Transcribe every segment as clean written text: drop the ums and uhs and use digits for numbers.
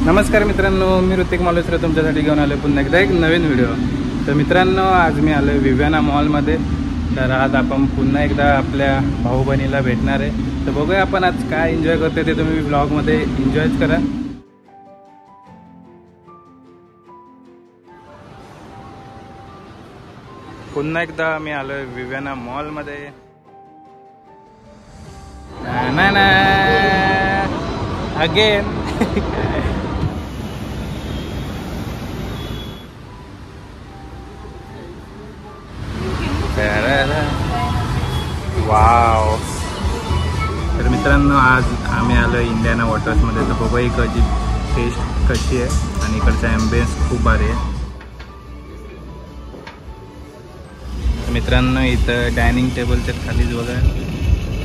नमस्कार मित्रांनो, मी ऋतिक मालुसरे तुमच्यासाठी घेऊन आलो पुन्हा एकदा एक नवीन व्हिडिओ. तर मित्रांनो, आज मी आलो विव्याना मॉलमध्ये. तर आज आपण पुन्हा एकदा आपल्या भाऊ बहिणीला भेटणार आहे. तर बघूया आपण आज काय एन्जॉय करते ते तुम्ही ब्लॉगमध्ये एन्जॉयच करा. पुन्हा एकदा मी आलो विव्याना मॉलमध्ये. ना ना अगेन. वाव. तर मित्रांनो, आज आम्ही आलो इंडियाना वॉटर्समध्ये. तर बघा इकडची टेस्ट कशी आहे आणि इकडचा ॲम्बियन्स खूप भारी आहे. मित्रांनो, इथं डायनिंग टेबलच्या खालीच बघा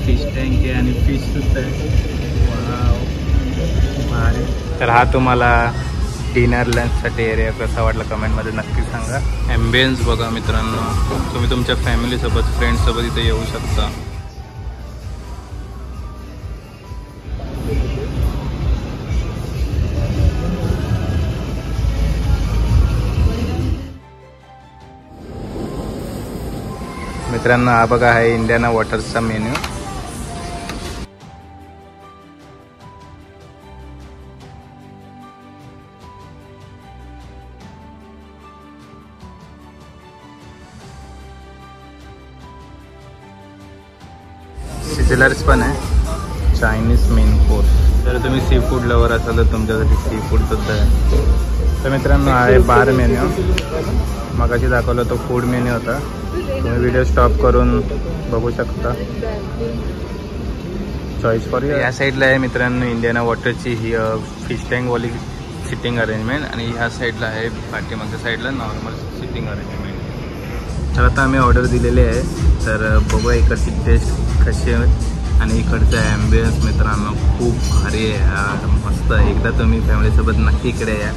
फिश टँक आहे आणि फिश सुद्धा आहे. वाव भारी. तर हा तुम्हाला डिनर लंचसाठी एरिया कसा वाटला कमेंटमध्ये नक्की सांगा. ॲम्बियन्स बघा मित्रांनो, तुम्ही तुमच्या फॅमिलीसोबत फ्रेंड्ससोबत इथे येऊ शकता. मित्रांनो, हा बघा आहे इंडियाना वॉटर्सचा मेन्यू. सिझलर्स पण आहे, चायनीज मेन कोर्स. जर तुम्ही सी फूड लवर असाल तर तुमच्यासाठी सी फूड सुद्धा आहे. तर मित्रांनो, हा आहे बार मेन्यू. मगाशी दाखवलं तो फूड मेन्यू होता. तुम्ही व्हिडिओ स्टॉप करून बघू शकता. चॉईस फॉर या साईडला आहे मित्रांनो इंडियाना वॉटरची ही फिश टँकवाली सिटिंग अरेंजमेंट आणि ह्या साईडला आहे पाठीमागच्या साईडला नॉर्मल सिटिंग अरेंजमेंट. तर आता आम्ही ऑर्डर दिलेली आहे. तर बघूया इकडची टेस्ट कशी आहे आणि इकडचं ॲम्बियन्स मित्रांनो खूप भारी आहे, मस्त. एकदा तुम्ही फॅमिलीसोबत नक्की इकडे या.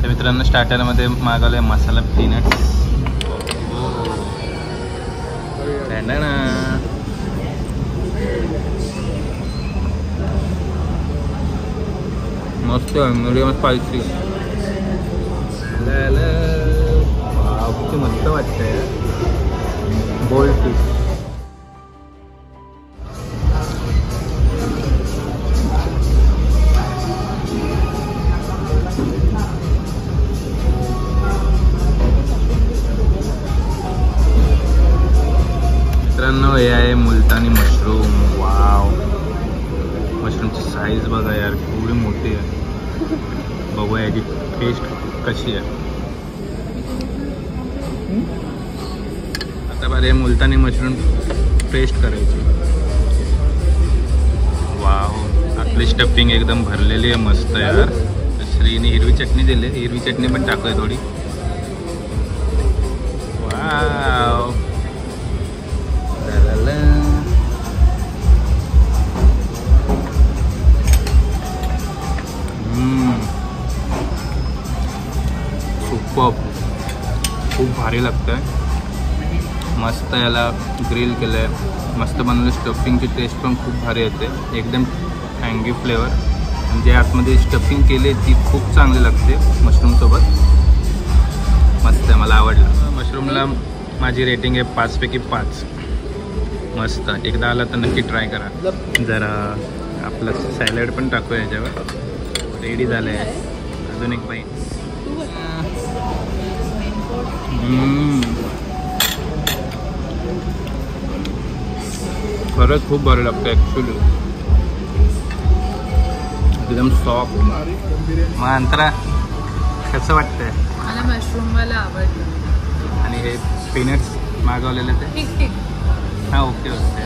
तर मित्रांनो, स्टार्टरमध्ये मागवलं आहे मसाला पीनट्स. मस्त मीडियम स्पायसी. किती मस्त वाटतंय. बोल्ड फिश. मित्रांनो, हे आहे मुलतानी मशरूम. वाव, मशरूमची साईज बघा यार, एवढी मोठी आहे. बघूया याची टेस्ट कशी आहे. आता बरं, मुलतानी मशरूम टेस्ट करायची. वाव, आपली स्टफिंग एकदम भरलेली आहे, मस्त यार. श्रीने हिरवी चटणी दिली, हिरवी चटणी पण टाकूया थोडी. वाव, सुपर, खूप भारी लागतं आहे. मस्त याला ग्रिल केलं आहे, मस्त बनवलं. स्टफिंगची टेस्ट पण खूप भारी येते, एकदम टँगी फ्लेवर. म्हणजे आतमध्ये स्टफिंग केली ती खूप चांगली लागते मशरूमसोबत. मस्त आहे, मला आवडलं. मशरूमला माझी रेटिंग आहे 5 पैकी 5. मस्त, एकदा आला तर नक्की ट्राय करा. जरा आपलं सॅलड पण टाकूया याच्यावर. रेडी झालं आहे. अजून एक पाहिजे. खरंच खूप बरं लागतं ॲक्च्युली, एकदम सॉफ्ट. मग अंतरा कसं वाटतंय? मला मशरूमवाला आवडलं. आणि हे पीनट्स मागवलेले ते ठीक ठीक. हां, ओके ओके.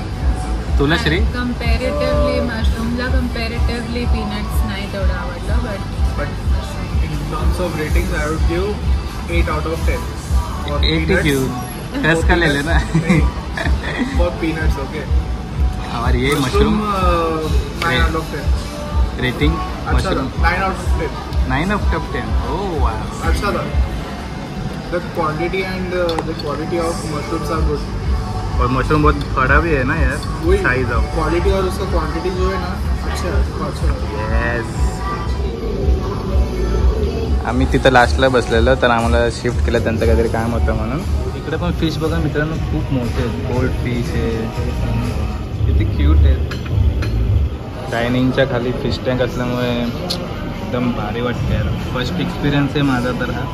तुला श्री? कम्पॅरेटिव्हली मशरूमला कम्पॅरेटिव्हली पीनट्स नाही तेवढं आवडलं. But in terms of ratings I would give 8 out of 10 for 8 क्यों टेस्ट कर ले ना. for peanuts. Okay, और ये mushroom 9 out of 10. Rating mushroom 9 out of 10. 9 out of 10. ओह वाह, अच्छा था. The quantity and the quality of mushrooms are good. और मशरूम बहुत बड़ा भी है ना यार, वही साइज ऑफ. क्वालिटी और उसका क्वांटिटी जो है ना येस. आम्ही तिथं लास्टला बसलेलो तर आम्हाला शिफ्ट केलं, त्यांचं काहीतरी काम होतं म्हणून. इकडे पण फिश बघा मित्रांनो, खूप मोठे आहेत. गोल्ड फिश आहे, किती क्यूट आहेत. डायनिंगच्या खाली फिश टँक असल्यामुळे एकदम भारी वाटते यार. फर्स्ट एक्सपिरियन्स आहे माझा तर हा.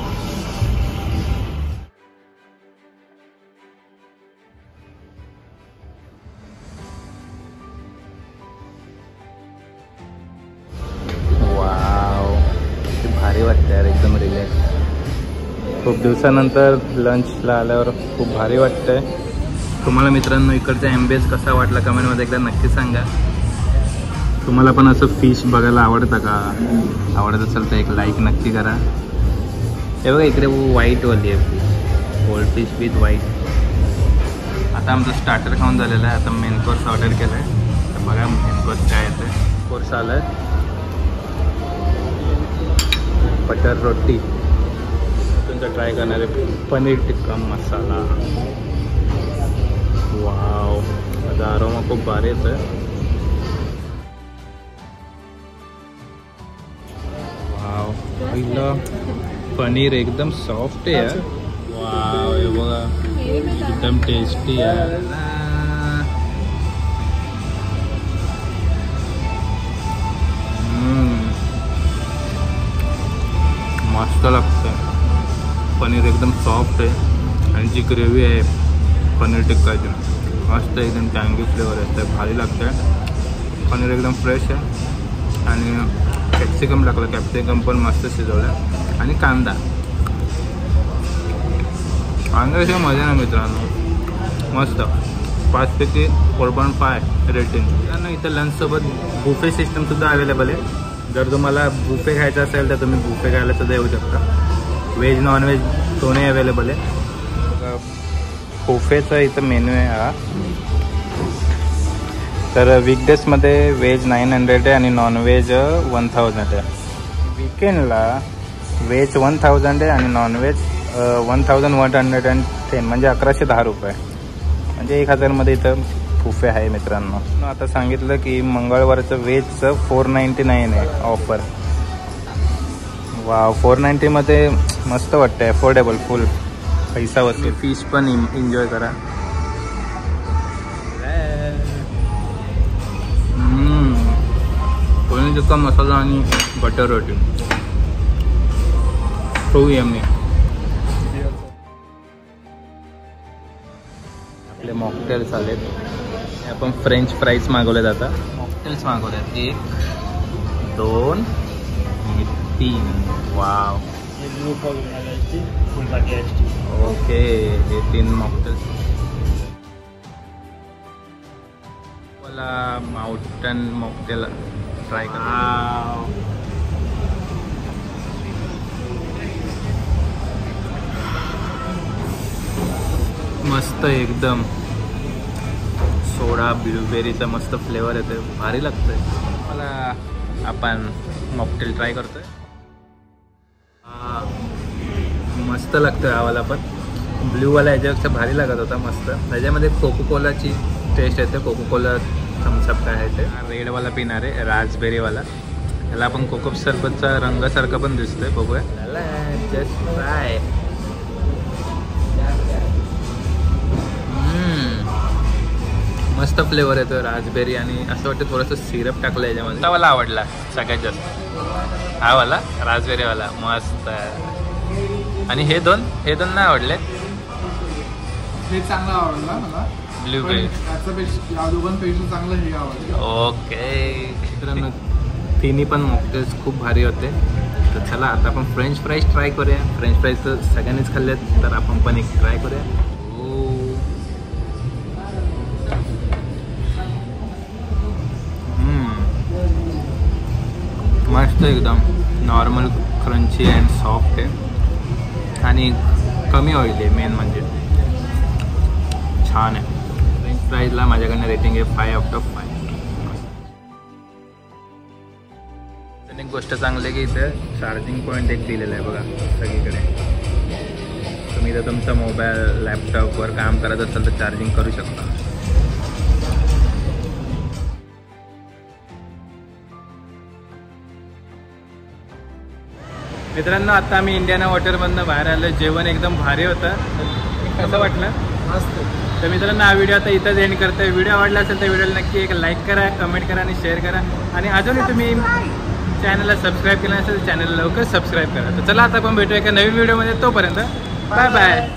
भारी वाटतं यार, एकदम रिलॅक्स. खूप दिवसानंतर लंचला आल्यावर खूप भारी वाटतंय. तुम्हाला मित्रांनो इकडचा ॲम्बियन्स कसा वाटला कमेंटमध्ये एकदा नक्की सांगा. तुम्हाला पण असं फिश बघायला आवडतं का? आवडत असेल तर एक लाईक नक्की करा. हे बघा इकडे व्हाईटवाली आहे fish, gold fish with white. आता आमचं स्टार्टर खाऊन झालेलं आहे, आता मेन कोर्स ऑर्डर केलं आहे. तर बघा मेन कोर्स काय येतं. कोर्स आला आहे बटर रोटी. तुमचा ट्राय करणार आहे पनीर टिक्का मसाला. वाव, माझा अरोमा खूप भारी येतं. वाव, पहिलं पनीर एकदम सॉफ्ट आहे यार. वाव, हे बघा एकदम टेस्टी आहे. मस्त लागतं. पनीर एकदम सॉफ्ट आहे आणि जी ग्रेव्ही आहे पनीर टिक्काची मस्त एकदम टँगी फ्लेवर असतं, भारी लागतं. पनीर एकदम फ्रेश आहे आणि कॅप्सिकम टाकलं, कॅप्सिकम पण मस्त शिजवलं आणि कांदा. कांद्याशिवाय मजा ना मित्रांनो. मस्त 5पैकी 4.5 रेटिंग. मित्रांनो इथं लंचसोबत बुफे सिस्टमसुद्धा अवेलेबल आहे. जर तुम्हाला बुफे खायचा असेल तर तुम्ही बुफे खायला सुद्धा येऊ शकता. व्हेज नॉनव्हेज दोन्ही अवेलेबल आहे. बुफेचा इथं मेन्यू आहे हा. तर वीकडेजमध्ये व्हेज 900 आहे आणि नॉनव्हेज 1000 आहे. वीकेंडला व्हेज 1000 आहे आणि नॉनव्हेज 1110 म्हणजे 1110 रुपये, म्हणजे 1000मध्ये इथं बुफे आहे मित्रांनो. आता सांगितलं की मंगळवारचं व्हेजचं 499 आहे ऑफर. वा, 490मध्ये मस्त वाटतं, अफोर्डेबल, फुल पैसा वसूल. फिश पण एन्जॉय करा. पनीर टिक्का मसाला आणि बटर रोटी खूप यम्मी. आपले मॉकटेल्स आलेत. आपण फ्रेंच फ्राईज मागवले जातात. मॉकटेल्स मागवल्यात 1, 2 आणि 3. वाव, ओके. हे 3 मॉकटेल्स. मला माउंटन मॉकटेल ट्राय करा. मस्त एकदम. सोडा ब्लूबेरीचा मस्त फ्लेवर येते, भारी लागतंय. मला आपण मॉकटेल ट्राय करतोय. मस्त लागतोय आवाला पण. ब्ल्यूवाला याच्यापेक्षा भारी लागत होता मस्त. त्याच्यामध्ये कोकोकोलाची टेस्ट येते. कोकोकोला थम्सअप काय आहे ते. रेडवाला पिणार आहे, रास्बेरीवाला. याला आपण कोको सरबतचा रंगासारखं पण दिसतोय. बघूया. Just try. मस्त फ्लेवर येतो रास्बेरी आणि असं वाटतं थोडंसं सिरप टाकलं याच्यामध्ये. मला आवडला सगळ्यात जास्त हा वाला, रास्बेरीवाला मस्त. आणि हे दोन नाही आवडले. हे चांगलं आवडलं मला, ब्लूबेरी. या दोघांपेक्षा चांगलं हे आवडलं. ओके मित्रांनो, तिन्ही पण मॉकटेल्स खूप भारी होते. तर चला आता आपण फ्रेंच फ्राईज ट्राय करूया. फ्रेंच फ्राईज तर सगळ्यांनीच खाल्लेत, तर आपण पण एक ट्राय करूया. मस्त एकदम नॉर्मल, क्रंची अँड सॉफ्ट आहे आणि कमी ऑइल आहे. मेन म्हणजे छान आहे. फ्रेंच फ्राईजला माझ्याकडनं रेटिंग आहे 5/5. एक गोष्ट चांगली आहे की इथं चार्जिंग पॉईंट एक दिलेला आहे बघा सगळीकडे. तुम्ही जर तुमचा मोबाईल लॅपटॉपवर काम करत असाल तर चार्जिंग करू शकता. मित्रांनो आता आम्ही इंडियाना हॉटेलमधनं बाहेर आलो. जेवण एकदम भारी होतं. कसं वाटलं? मस्त. तर मित्रांनो हा व्हिडिओ आता इथंच एंड करतोय. व्हिडिओ आवडला असेल तर व्हिडिओला नक्की एक लाईक करा, कमेंट करा आणि शेअर करा. आणि अजूनही तुम्ही चॅनलला सबस्क्राईब केलं नसेल तर चॅनलला लवकर सबस्क्राईब करा. तर चला आता आपण भेटूया एका नवीन व्हिडिओमध्ये. तोपर्यंत बाय बाय.